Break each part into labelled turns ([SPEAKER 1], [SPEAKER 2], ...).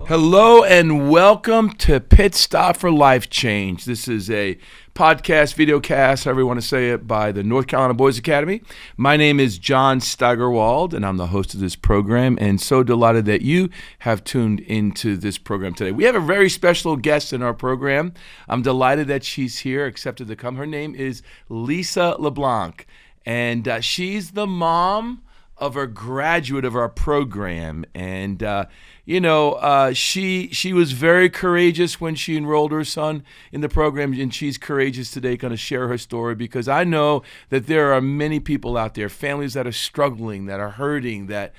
[SPEAKER 1] Hello and welcome to Pit Stop for Life Change. This is a podcast, video cast, however you want to say it, by the North Carolina Boys Academy. My name is John Steigerwald, and I'm the host of this program, and so delighted that you have tuned into this program today. We have a very special guest in our program. I'm delighted that she's here, accepted to come. Her name is Lisa LeBlanc, and she's the mom of a graduate of our program. And she was very courageous when she enrolled her son in the program, and she's courageous today, going to share her story, because I know that there are many people out there, families that are struggling, that are hurting, that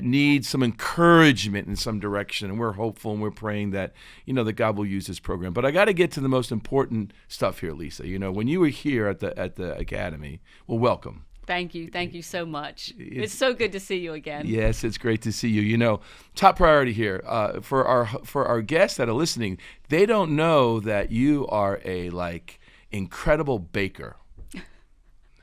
[SPEAKER 1] need some encouragement in some direction, and we're hopeful and we're praying that that God will use this program. But I got to get to the most important stuff here, Lisa. When you were here at the academy, well, welcome.
[SPEAKER 2] Thank you so much. It's so good to see you again.
[SPEAKER 1] Yes, it's great to see you. Top priority here for our guests that are listening. They don't know that you are a incredible baker.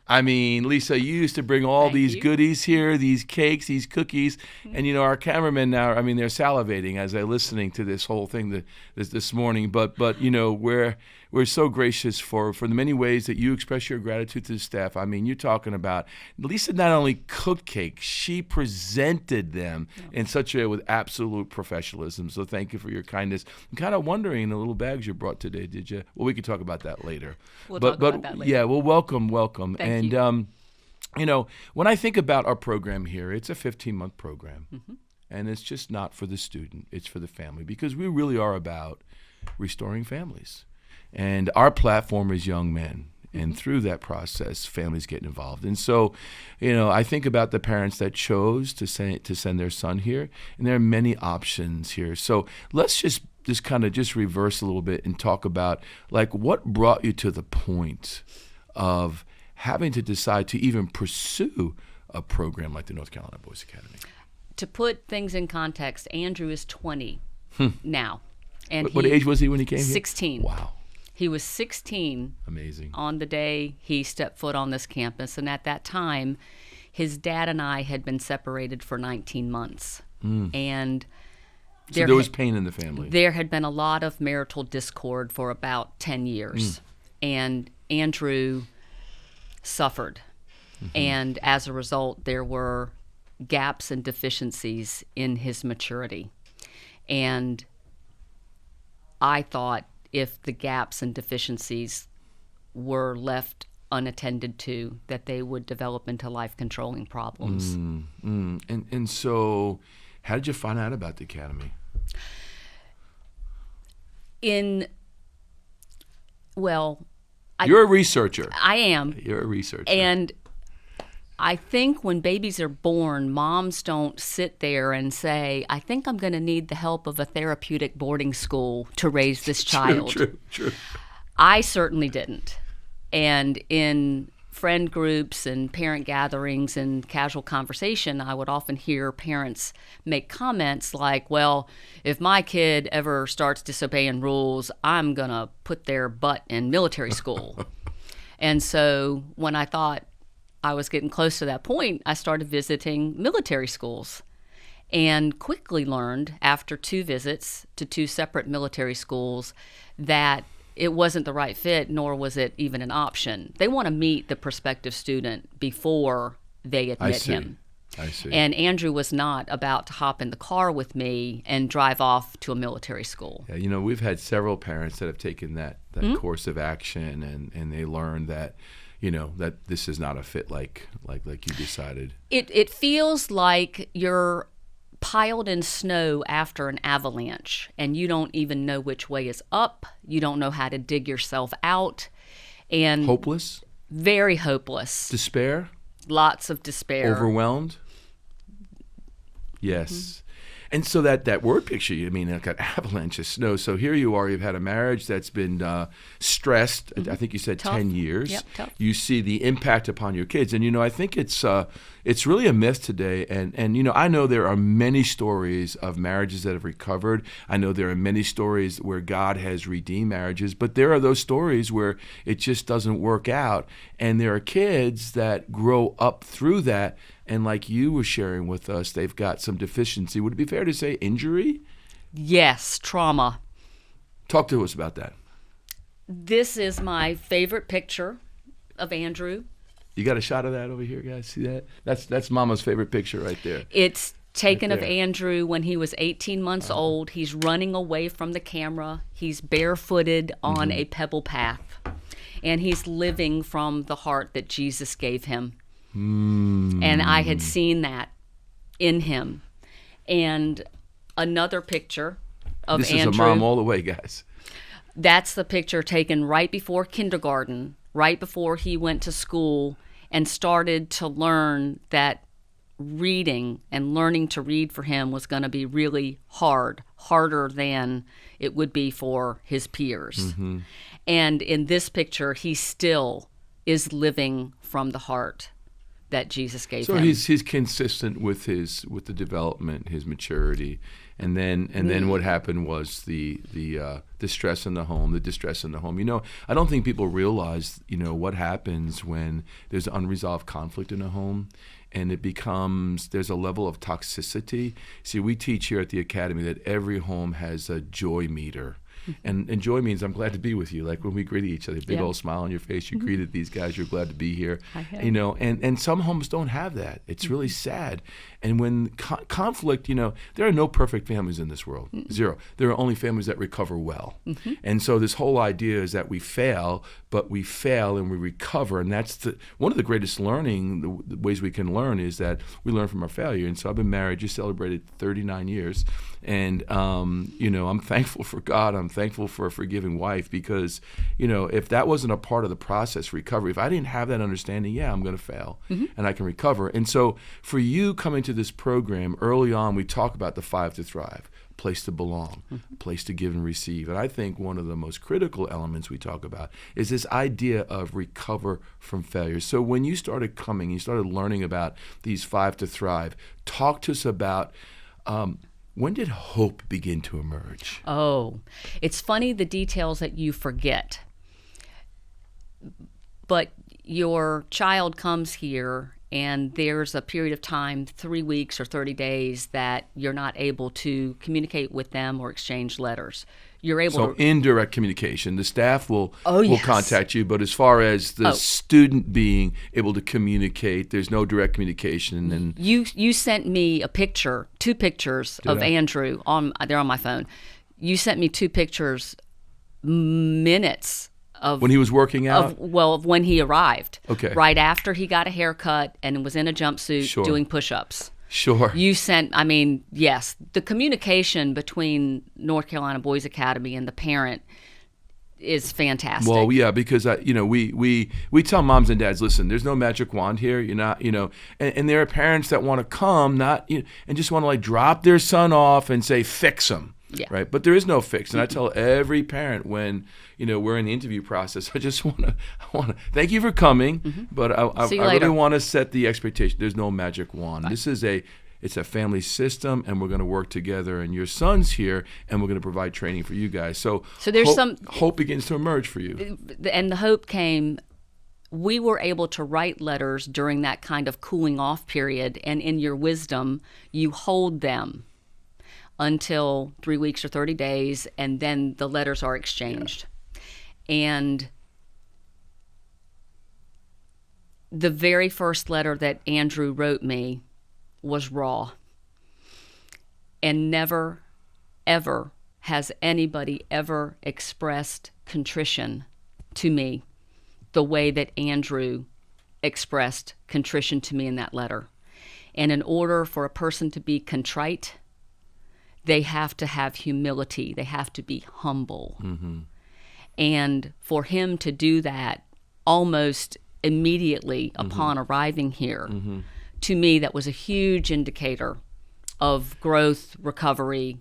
[SPEAKER 1] I mean, Lisa, you used to bring all these goodies here, these cakes, these cookies, and our cameramen now, they're salivating as they're listening to this whole thing this morning. But we're so gracious for the many ways that you express your gratitude to the staff. You're talking about Lisa not only cooked cakes, she presented them in such a way with absolute professionalism. So thank you for your kindness. I'm kind of wondering the little bags you brought today, did you? Well, we could talk about that later.
[SPEAKER 2] We'll talk about that later.
[SPEAKER 1] Yeah, well, welcome.
[SPEAKER 2] Thank you.
[SPEAKER 1] When I think about our program here, it's a 15-month program.
[SPEAKER 2] Mm-hmm.
[SPEAKER 1] And it's just not for the student, it's for the family, because we really are about restoring families. And our platform is young men. And through that process, families get involved. And so, I think about the parents that chose to send their son here, and there are many options here. So let's just kind of reverse a little bit and talk about what brought you to the point of having to decide to even pursue a program like the North Carolina Boys Academy.
[SPEAKER 2] To put things in context, Andrew is 20 now. And
[SPEAKER 1] what age was he when he came here?
[SPEAKER 2] 16.
[SPEAKER 1] Wow.
[SPEAKER 2] He was 16
[SPEAKER 1] Amazing.
[SPEAKER 2] On the day he stepped foot on this campus. And at that time, his dad and I had been separated for 19 months. And
[SPEAKER 1] so there was pain in the family.
[SPEAKER 2] There had been a lot of marital discord for about 10 years. And Andrew suffered. And as a result, there were gaps and deficiencies in his maturity. And I thought if the gaps and deficiencies were left unattended to, that they would develop into life-controlling problems.
[SPEAKER 1] And so how did you find out about the academy? You're a researcher.
[SPEAKER 2] I am.
[SPEAKER 1] You're a researcher.
[SPEAKER 2] And I think when babies are born, moms don't sit there and say, I think I'm going to need the help of a therapeutic boarding school to raise this child.
[SPEAKER 1] True.
[SPEAKER 2] I certainly didn't. And in friend groups and parent gatherings and casual conversation, I would often hear parents make comments like, well, if my kid ever starts disobeying rules, I'm going to put their butt in military school. And so when I thought I was getting close to that point, I started visiting military schools and quickly learned after 2 visits to 2 separate military schools that it wasn't the right fit, nor was it even an option. They want to meet the prospective student before they admit him.
[SPEAKER 1] I see.
[SPEAKER 2] And Andrew was not about to hop in the car with me and drive off to a military school.
[SPEAKER 1] Yeah, we've had several parents that have taken that course of action, and they learned that that this is not a fit like you decided.
[SPEAKER 2] It feels like you're piled in snow after an avalanche, and you don't even know which way is up. You don't know how to dig yourself out. And
[SPEAKER 1] hopeless?
[SPEAKER 2] Very hopeless.
[SPEAKER 1] Despair?
[SPEAKER 2] Lots of despair.
[SPEAKER 1] Overwhelmed? Yes. And so that word picture, like an avalanche of snow. So here you are, you've had a marriage that's been stressed. I think you said
[SPEAKER 2] Tough.
[SPEAKER 1] 10 years.
[SPEAKER 2] Yep, tough.
[SPEAKER 1] You see the impact upon your kids. And, I think it's really a myth today. And I know there are many stories of marriages that have recovered. I know there are many stories where God has redeemed marriages. But there are those stories where it just doesn't work out. And there are kids that grow up through that. And like you were sharing with us, they've got some deficiency. Would it be fair to say injury?
[SPEAKER 2] Yes, trauma.
[SPEAKER 1] Talk to us about that.
[SPEAKER 2] This is my favorite picture of Andrew.
[SPEAKER 1] You got a shot of that over here, guys? See that? That's Mama's favorite picture right there.
[SPEAKER 2] It's taken
[SPEAKER 1] Right
[SPEAKER 2] of
[SPEAKER 1] there.
[SPEAKER 2] Andrew when he was 18 months old. He's running away from the camera. He's barefooted on a pebble path. And he's living from the heart that Jesus gave him. And I had seen that in him. And another picture of
[SPEAKER 1] This
[SPEAKER 2] Andrew.
[SPEAKER 1] is a mom all the way, guys.
[SPEAKER 2] That's the picture taken right before kindergarten, right before he went to school and started to learn that reading and learning to read for him was going to be really hard, harder than it would be for his peers. And in this picture, he still is living from the heart that Jesus gave
[SPEAKER 1] So
[SPEAKER 2] him.
[SPEAKER 1] he's consistent with the development, his maturity, and then what happened was the distress in the home, the distress in the home. I don't think people realize what happens when there's unresolved conflict in a home, and there's a level of toxicity. See, we teach here at the Academy that every home has a joy meter. And joy means I'm glad to be with you. Like when we greet each other, big old smile on your face. You greeted these guys. You're glad to be here.
[SPEAKER 2] I have.
[SPEAKER 1] And some homes don't have that. It's really sad. And when conflict, there are no perfect families in this world. Zero. There are only families that recover well. And so this whole idea is that we fail, but we fail and we recover. And that's one of the greatest learning, the ways we can learn is that we learn from our failure. And so I've been married, just celebrated 39 years. And, I'm thankful for God. I'm thankful for a forgiving wife because, if that wasn't a part of the process, recovery, if I didn't have that understanding, I'm going to fail and I can recover. And so for you coming to this program early on, we talk about the 5 to Thrive, place to belong, place to give and receive. And I think one of the most critical elements we talk about is this idea of recover from failure. So when you started coming, you started learning about these 5 to Thrive, talk to us about when did hope begin to emerge?
[SPEAKER 2] Oh, it's funny the details that you forget. But your child comes here and there's a period of time, 3 weeks or 30 days, that you're not able to communicate with them or exchange letters. You're able
[SPEAKER 1] So
[SPEAKER 2] to...
[SPEAKER 1] indirect communication. The staff will
[SPEAKER 2] yes.
[SPEAKER 1] contact you, but as far as the student being able to communicate, there's no direct communication. And
[SPEAKER 2] You sent me a picture, 2 pictures of Andrew. They're on my phone. You sent me 2 pictures minutes of...
[SPEAKER 1] when he was working out?
[SPEAKER 2] Of when he arrived.
[SPEAKER 1] Okay.
[SPEAKER 2] Right after he got a haircut and was in a jumpsuit doing push-ups.
[SPEAKER 1] Sure.
[SPEAKER 2] You sent, yes, the communication between North Carolina Boys Academy and the parent is fantastic.
[SPEAKER 1] Well, yeah, because we tell moms and dads, listen, there's no magic wand here. You're not, and there are parents that want to come, and just want to drop their son off and say fix him.
[SPEAKER 2] Yeah.
[SPEAKER 1] Right. But there is no fix. And I tell every parent when, we're in the interview process, I just want to thank you for coming, but I really want to set the expectation. There's no magic wand. Right. This is it's a family system, and we're going to work together. And your son's here, and we're going to provide training for you guys. So there's hope begins to emerge for you.
[SPEAKER 2] And the hope came. We were able to write letters during that kind of cooling off period, and in your wisdom, you hold them until 3 weeks or 30 days, and then the letters are exchanged. And the very first letter that Andrew wrote me was raw. And never, ever has anybody ever expressed contrition to me the way that Andrew expressed contrition to me in that letter. And in order for a person to be contrite, they have to have humility. They have to be humble. And for him to do that almost immediately upon arriving here, to me, that was a huge indicator of growth, recovery.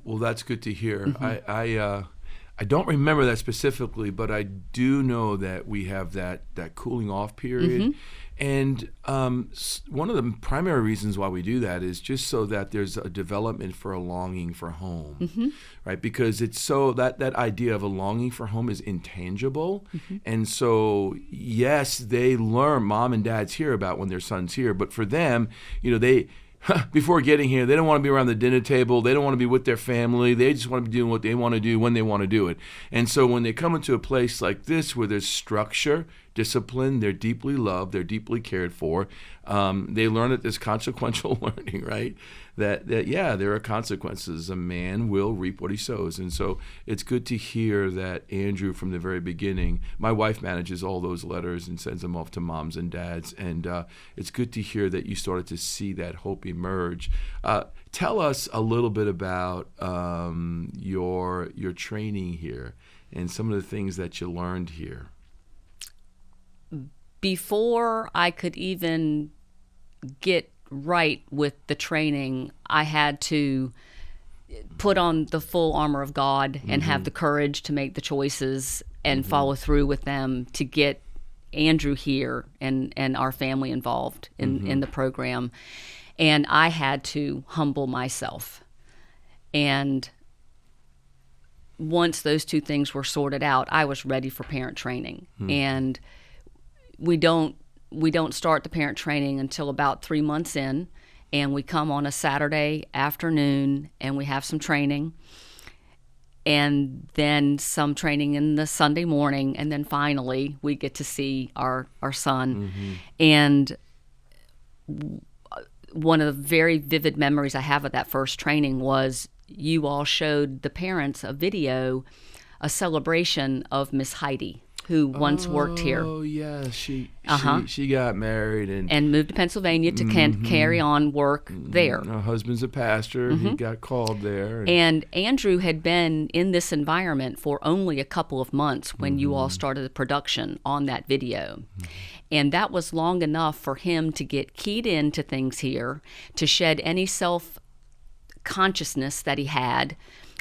[SPEAKER 1] Well, that's good to hear. I don't remember that specifically, but I do know that we have that cooling off period. And one of the primary reasons why we do that is just so that there's a development for a longing for home, right? Because it's so that idea of a longing for home is intangible. And so, yes, they learn, mom and dad's hear about when their son's here, but for them, before getting here, they don't want to be around the dinner table. They don't want to be with their family. They just want to be doing what they want to do when they want to do it. And so when they come into a place like this where there's structure, discipline, they're deeply loved, they're deeply cared for, they learn that there's consequential learning, right? That yeah, there are consequences. A man will reap what he sows. And so it's good to hear that Andrew, from the very beginning, my wife manages all those letters and sends them off to moms and dads. And it's good to hear that you started to see that hope emerge. Tell us a little bit about your training here and some of the things that you learned here.
[SPEAKER 2] Before I could even get right with the training, I had to put on the full armor of God and have the courage to make the choices and follow through with them to get Andrew here and our family involved in the program. And I had to humble myself. And once those two things were sorted out, I was ready for parent training. And we don't start the parent training until about 3 months in, and we come on a Saturday afternoon and we have some training, and then some training in the Sunday morning, and then finally we get to see our son. And one of the very vivid memories I have of that first training was you all showed the parents a video, a celebration of Miss Heidi, who once worked here.
[SPEAKER 1] Oh yeah, she got married
[SPEAKER 2] and moved to Pennsylvania to carry on work there.
[SPEAKER 1] Her husband's a pastor. He got called there.
[SPEAKER 2] And Andrew had been in this environment for only a couple of months when you all started the production on that video. And that was long enough for him to get keyed into things here, to shed any self-consciousness that he had,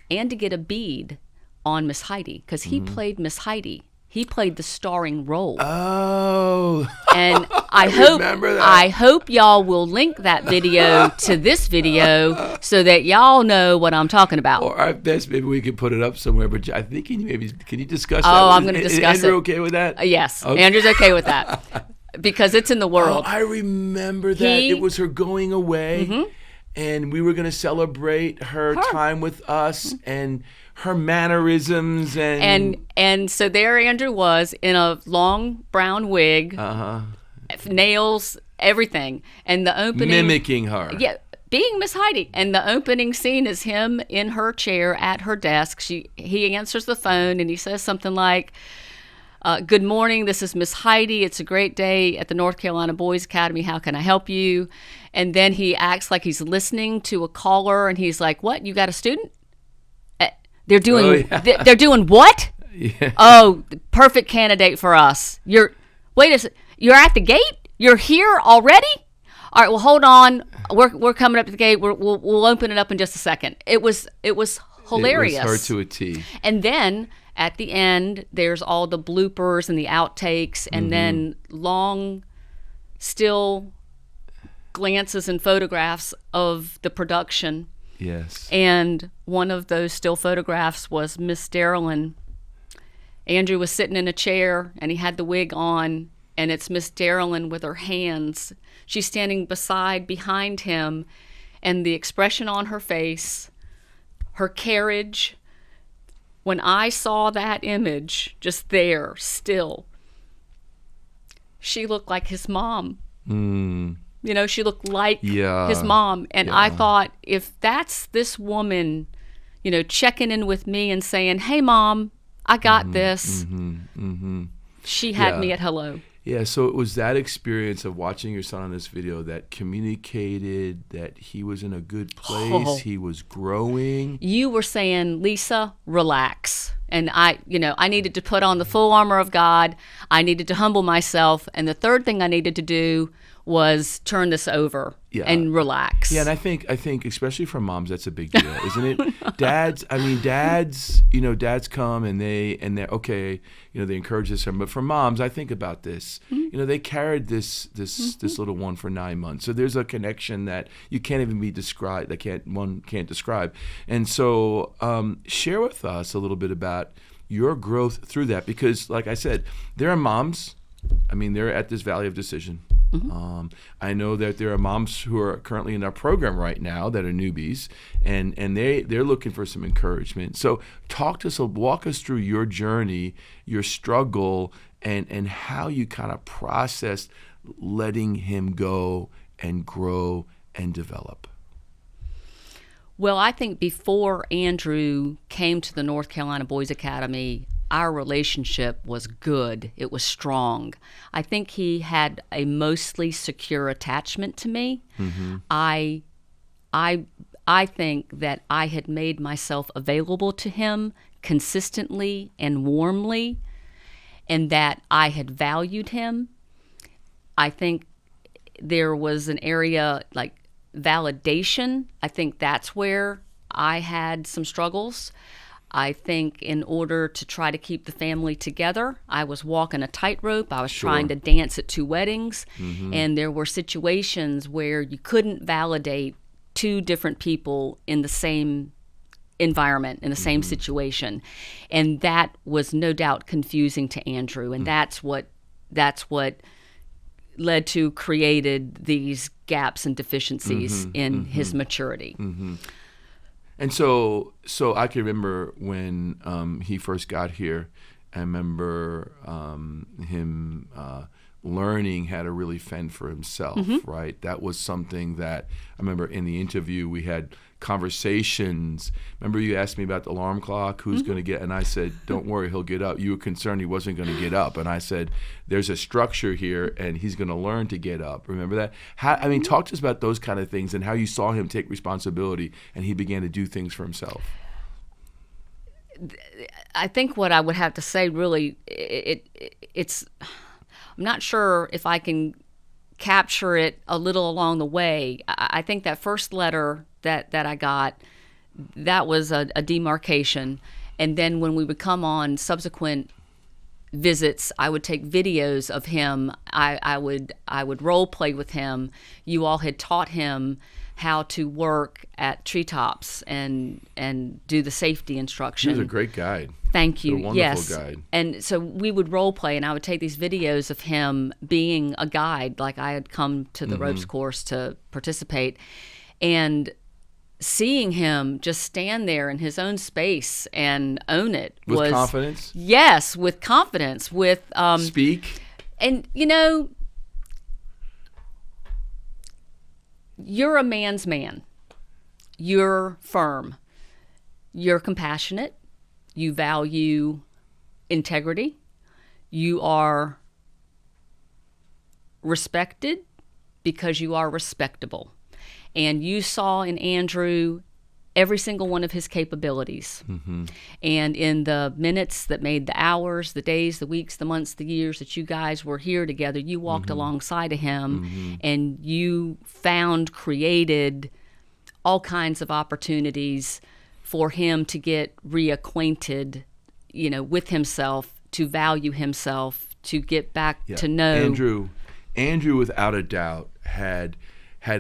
[SPEAKER 2] and to get a bead on Miss Heidi, because he played Miss Heidi. He played the starring role.
[SPEAKER 1] Oh.
[SPEAKER 2] And I hope y'all will link that video to this video so that y'all know what I'm talking about.
[SPEAKER 1] Or at best, maybe we could put it up somewhere. But I think can you discuss that?
[SPEAKER 2] Oh, I'm going to discuss
[SPEAKER 1] it. Is Andrew okay with that?
[SPEAKER 2] Yes,
[SPEAKER 1] okay.
[SPEAKER 2] Andrew's okay with that because it's in the world.
[SPEAKER 1] Oh, I remember that. It was her going away, and we were going to celebrate her time with us and her mannerisms
[SPEAKER 2] and so there Andrew was in a long brown wig, nails, everything, and the opening
[SPEAKER 1] mimicking her.
[SPEAKER 2] Yeah, being Miss Heidi. And the opening scene is him in her chair at her desk. He answers the phone and he says something like, "Good morning, this is Miss Heidi. It's a great day at the North Carolina Boys Academy. How can I help you?" And then he acts like he's listening to a caller and he's like, "What? You got a student? They're doing they're doing what?"
[SPEAKER 1] Yeah.
[SPEAKER 2] "Oh, the perfect candidate for us. You're at the gate? You're here already? All right, well, hold on. We're coming up to the gate. We'll open it up in just a second." It was hilarious.
[SPEAKER 1] It was her to a T.
[SPEAKER 2] And then at the end, there's all the bloopers and the outtakes, and then long, still glances and photographs of the production.
[SPEAKER 1] Yes.
[SPEAKER 2] And one of those still photographs was Miss Darylyn. Andrew was sitting in a chair, and he had the wig on, and it's Miss Darylyn with her hands. She's standing behind him, and the expression on her face, her carriage. When I saw that image just there, still, she looked like his mom. You know, she looked like his mom. And I thought, if that's this woman, you know, checking in with me and saying, "Hey, Mom, I got this." She had me at hello.
[SPEAKER 1] Yeah, so it was that experience of watching your son on this video that communicated that he was in a good place, he was growing.
[SPEAKER 2] You were saying, "Lisa, relax." And I needed to put on the full armor of God. I needed to humble myself. And the third thing I needed to do was turn this over and relax.
[SPEAKER 1] Yeah, and I think especially for moms, that's a big deal, isn't it? Dads come and they're okay, you know, they encourage this, but for moms, I think about this. You know, they carried this little one for 9 months. So there's a connection that you can't even be described, one can't describe. And so share with us a little bit about your growth through that, because like I said, there are moms, I mean, they're at this valley of decision. I know that there are moms who are currently in our program right now that are newbies, and they're looking for some encouragement. So talk to us, walk us through your journey, your struggle, and how you kind of processed letting him go and grow and develop.
[SPEAKER 2] Well, I think before Andrew came to the North Carolina Boys Academy, our relationship was good. It was strong. I think he had a mostly secure attachment to me. I think that I had made myself available to him consistently and warmly, and that I had valued him. I think there was an area like validation. I think that's where I had some struggles. I think in order to try to keep the family together, I was walking a tightrope. I was trying to dance at two weddings. And there were situations where you couldn't validate two different people in the same environment, in the same situation. And that was no doubt confusing to Andrew. And that's what led to created these gaps and deficiencies in his maturity.
[SPEAKER 1] And so I can remember when he first got here, I remember him learning how to really fend for himself, right? That was something that I remember in the interview we had conversations. Remember you asked me about the alarm clock, who's going to get, and I said, don't worry, he'll get up. You were concerned he wasn't going to get up. And I said, there's a structure here and he's going to learn to get up. Remember that? Talk to us about those kind of things and how you saw him take responsibility and he began to do things for himself.
[SPEAKER 2] I think what I would have to say really, it's I'm not sure if I can capture it a little along the way. I think that first letter that I got, that was a demarcation. And then when we would come on subsequent visits, I would take videos of him. I would role play with him. You all had taught him how to work at treetops and do the safety instruction.
[SPEAKER 1] He was a great guide.
[SPEAKER 2] Thank you.
[SPEAKER 1] A wonderful
[SPEAKER 2] yes.
[SPEAKER 1] guide.
[SPEAKER 2] And so we would role play, and I would take these videos of him being a guide, like I had come to the ropes course to participate, and seeing him just stand there in his own space and own it
[SPEAKER 1] with confidence.
[SPEAKER 2] Yes, with confidence. With
[SPEAKER 1] speak.
[SPEAKER 2] And you're a man's man. You're firm. You're compassionate. You value integrity. You are respected because you are respectable. And you saw in Andrew every single one of his capabilities. And in the minutes that made the hours, the days, the weeks, the months, the years that you guys were here together, you walked alongside of him and you created all kinds of opportunities for him to get reacquainted, with himself, to value himself, to get back to know.
[SPEAKER 1] Andrew, without a doubt, had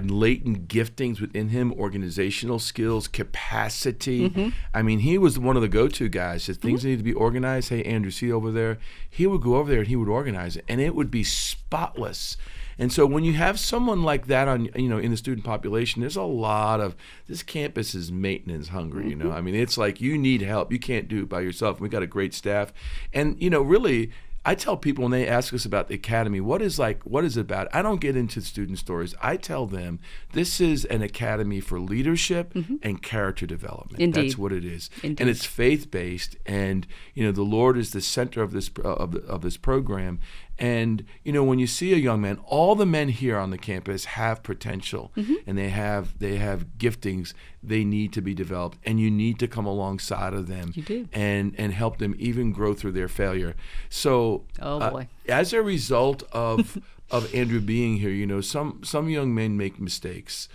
[SPEAKER 1] latent giftings within him, organizational skills, capacity. I mean, he was one of the go-to guys. If things need to be organized, hey, Andrew, see over there? He would go over there and he would organize it, and it would be spotless. And so when you have someone like that on, in the student population, there's a lot of, this campus is maintenance hungry, I mean, it's like you need help. You can't do it by yourself. We got a great staff. And, really, I tell people when they ask us about the academy, what is it about? I don't get into student stories. I tell them this is an academy for leadership and character development.
[SPEAKER 2] Indeed.
[SPEAKER 1] That's what it is.
[SPEAKER 2] Indeed.
[SPEAKER 1] And it's faith-based, and the Lord is the center of this program. And when you see a young man, all the men here on the campus have potential, and they have giftings. They need to be developed, and you need to come alongside of them.
[SPEAKER 2] You do.
[SPEAKER 1] And help them even grow through their failure. So,
[SPEAKER 2] boy.
[SPEAKER 1] As a result of Andrew being here, some young men make mistakes.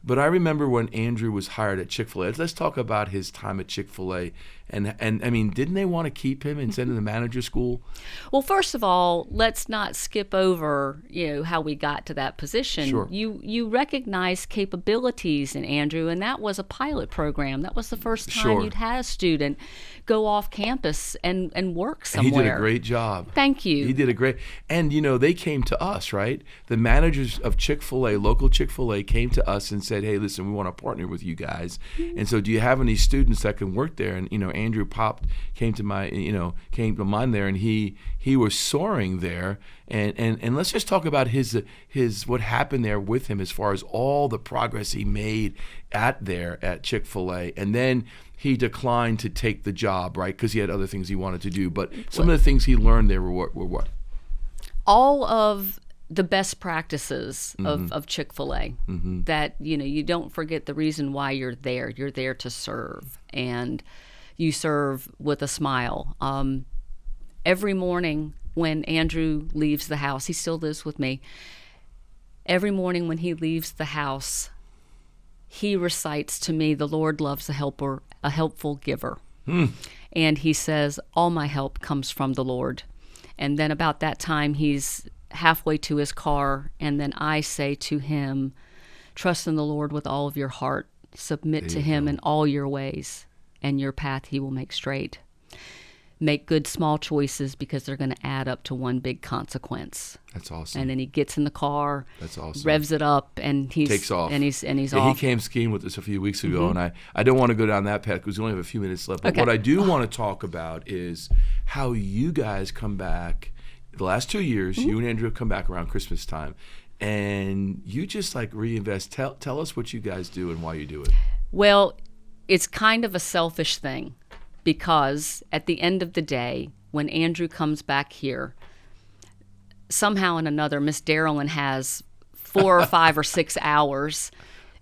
[SPEAKER 1] But I remember when Andrew was hired at Chick-fil-A. Let's talk about his time at Chick-fil-A. And I mean, didn't they want to keep him and send him to manager school?
[SPEAKER 2] Well, first of all, let's not skip over, how we got to that position.
[SPEAKER 1] Sure.
[SPEAKER 2] You recognize capabilities in Andrew, and that was a pilot program. That was the first time
[SPEAKER 1] Sure.
[SPEAKER 2] you'd had a student go off campus and work somewhere.
[SPEAKER 1] He did a great job.
[SPEAKER 2] Thank you.
[SPEAKER 1] He did a great, and they came to us, right? The managers of Chick-fil-A, local Chick-fil-A, came to us and said, "Hey, listen, we want to partner with you guys. And so, do you have any students that can work there?" And Andrew came to mind there, and he was soaring there. And let's just talk about his what happened there with him as far as all the progress he made at Chick-fil-A, and then he declined to take the job, right? Because he had other things he wanted to do. But some of the things he learned there were what?
[SPEAKER 2] All of the best practices of Chick-fil-A, that you don't forget the reason why you're there. You're there to serve, and you serve with a smile. Every morning when Andrew leaves the house, he still lives with me. Every morning when he leaves the house, he recites to me, "The Lord loves a helpful giver." And he says, "All my help comes from the Lord." And then about that time, he's halfway to his car, and then I say to him, "Trust in the Lord with all of your heart. Submit to him in all your ways, and your path he will make straight." Make good small choices, because they're going to add up to one big consequence.
[SPEAKER 1] That's awesome.
[SPEAKER 2] And then he gets in the car,
[SPEAKER 1] That's awesome.
[SPEAKER 2] revs it up, and he
[SPEAKER 1] takes off.
[SPEAKER 2] And he's
[SPEAKER 1] Yeah,
[SPEAKER 2] off.
[SPEAKER 1] he came skiing with us a few weeks ago, and I don't want to go down that path because we only have a few minutes left. But
[SPEAKER 2] Okay.
[SPEAKER 1] what I do want to talk about is how you guys come back. The last 2 years, you and Andrew come back around Christmas time, and you just reinvest. Tell us what you guys do and why you do it.
[SPEAKER 2] Well, it's kind of a selfish thing, because at the end of the day, when Andrew comes back here, somehow and another, Miss Darylyn has 4 or 5 or 6 hours,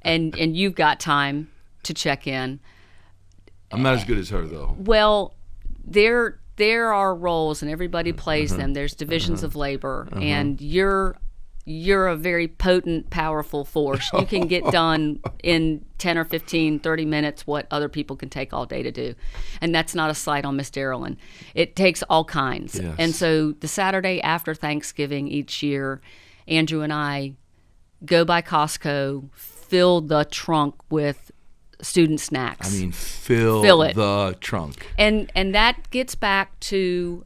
[SPEAKER 2] and you've got time to check in.
[SPEAKER 1] I'm not as good as her, though.
[SPEAKER 2] Well, there are roles, and everybody plays them. There's divisions of labor, and you're a very potent, powerful force. You can get done in 10 or 15, 30 minutes what other people can take all day to do. And that's not a slight on Miss Darylyn. It takes all kinds.
[SPEAKER 1] Yes.
[SPEAKER 2] And so the Saturday after Thanksgiving each year, Andrew and I go by Costco, fill the trunk with student snacks.
[SPEAKER 1] I mean, fill
[SPEAKER 2] it.
[SPEAKER 1] the trunk.
[SPEAKER 2] And that gets back to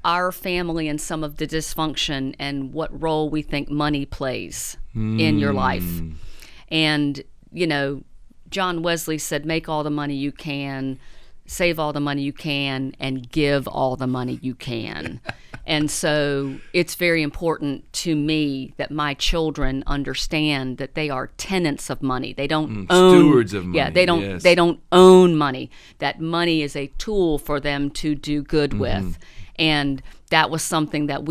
[SPEAKER 2] our family and some of the dysfunction and what role we think money plays in your life. And, John Wesley said, make all the money you can, save all the money you can, and give all the money you can. And so it's very important to me that my children understand that they are tenants of money. They don't own
[SPEAKER 1] stewards of money.
[SPEAKER 2] Yeah, they don't.
[SPEAKER 1] Yes.
[SPEAKER 2] They don't own money. That money is a tool for them to do good with. And that was something that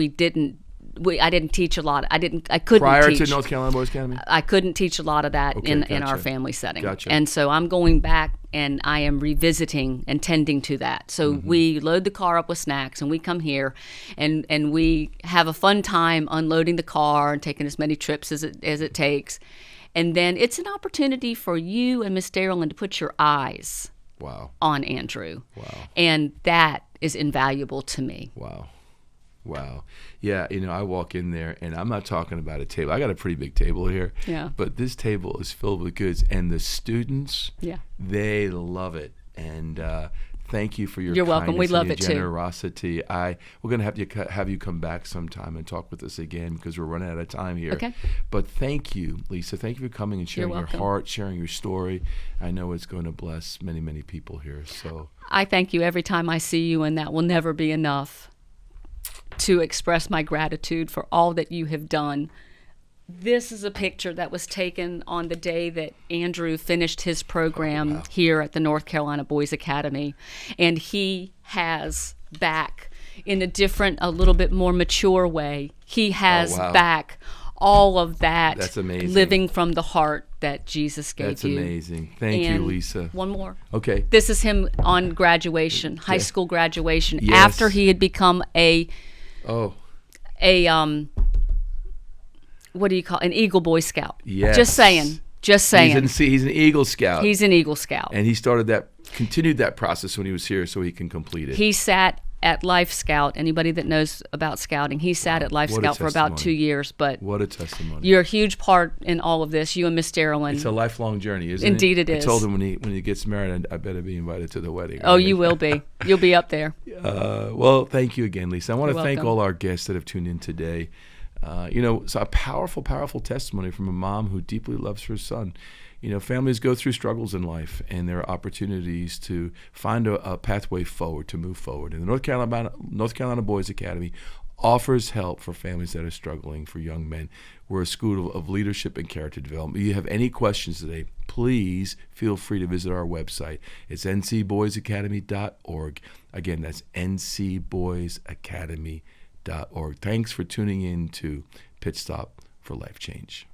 [SPEAKER 2] I didn't teach a lot. I couldn't
[SPEAKER 1] Prior
[SPEAKER 2] teach.
[SPEAKER 1] to North Carolina Boys Academy?
[SPEAKER 2] I couldn't teach a lot of that in
[SPEAKER 1] gotcha.
[SPEAKER 2] our family setting.
[SPEAKER 1] Gotcha.
[SPEAKER 2] And so I'm going back and I am revisiting and tending to that. So we load the car up with snacks and we come here and we have a fun time unloading the car and taking as many trips as it takes. And then it's an opportunity for you and Miss Darylyn to put your eyes on Andrew.
[SPEAKER 1] Wow.
[SPEAKER 2] And that is invaluable to me.
[SPEAKER 1] Wow. Yeah, I walk in there, and I'm not talking about a table. I got a pretty big table here.
[SPEAKER 2] Yeah.
[SPEAKER 1] But this table is filled with goods, and the students, they love it. And thank you for your
[SPEAKER 2] You're welcome. We
[SPEAKER 1] kindness
[SPEAKER 2] love
[SPEAKER 1] and
[SPEAKER 2] it
[SPEAKER 1] your
[SPEAKER 2] too.
[SPEAKER 1] generosity. We're going to have you come back sometime and talk with us again because we're running out of time here.
[SPEAKER 2] Okay.
[SPEAKER 1] But thank you, Lisa. Thank you for coming and sharing
[SPEAKER 2] You're
[SPEAKER 1] your
[SPEAKER 2] welcome.
[SPEAKER 1] heart, sharing your story. I know it's going to bless many, many people here. So
[SPEAKER 2] I thank you every time I see you, and that will never be enough to express my gratitude for all that you have done. This is a picture that was taken on the day that Andrew finished his program here at the North Carolina Boys Academy. And he has back, in a little bit more mature way, he has back all of that.
[SPEAKER 1] That's amazing.
[SPEAKER 2] Living from the heart that Jesus gave
[SPEAKER 1] that's
[SPEAKER 2] you.
[SPEAKER 1] amazing. Thank you, Lisa.
[SPEAKER 2] One more.
[SPEAKER 1] Okay.
[SPEAKER 2] This is him on graduation, high school graduation,
[SPEAKER 1] Yes.
[SPEAKER 2] after he had become an Eagle Boy Scout.
[SPEAKER 1] Yes.
[SPEAKER 2] Just saying. Just saying.
[SPEAKER 1] He's an Eagle Scout.
[SPEAKER 2] He's an Eagle Scout.
[SPEAKER 1] And he continued that process when he was here so he can complete it.
[SPEAKER 2] He sat at Life Scout. Anybody that knows about scouting, he sat at Life Scout for about 2 years. But
[SPEAKER 1] what a testimony!
[SPEAKER 2] You're a huge part in all of this. You and Miss Darylyn.
[SPEAKER 1] It's a lifelong journey, isn't it?
[SPEAKER 2] Indeed, it is.
[SPEAKER 1] I told him when he gets married, I better be invited to the wedding.
[SPEAKER 2] Oh, you will be. You'll be up there.
[SPEAKER 1] Well, thank you again, Lisa. I want to thank
[SPEAKER 2] welcome.
[SPEAKER 1] all our guests that have tuned in today. It's a powerful, powerful testimony from a mom who deeply loves her son. Families go through struggles in life, and there are opportunities to find a pathway forward, to move forward. And the North Carolina Boys Academy offers help for families that are struggling, for young men. We're a school of leadership and character development. If you have any questions today, please feel free to visit our website. It's ncboysacademy.org. Again, that's ncboysacademy.org. Thanks for tuning in to Pit Stop for Life Change.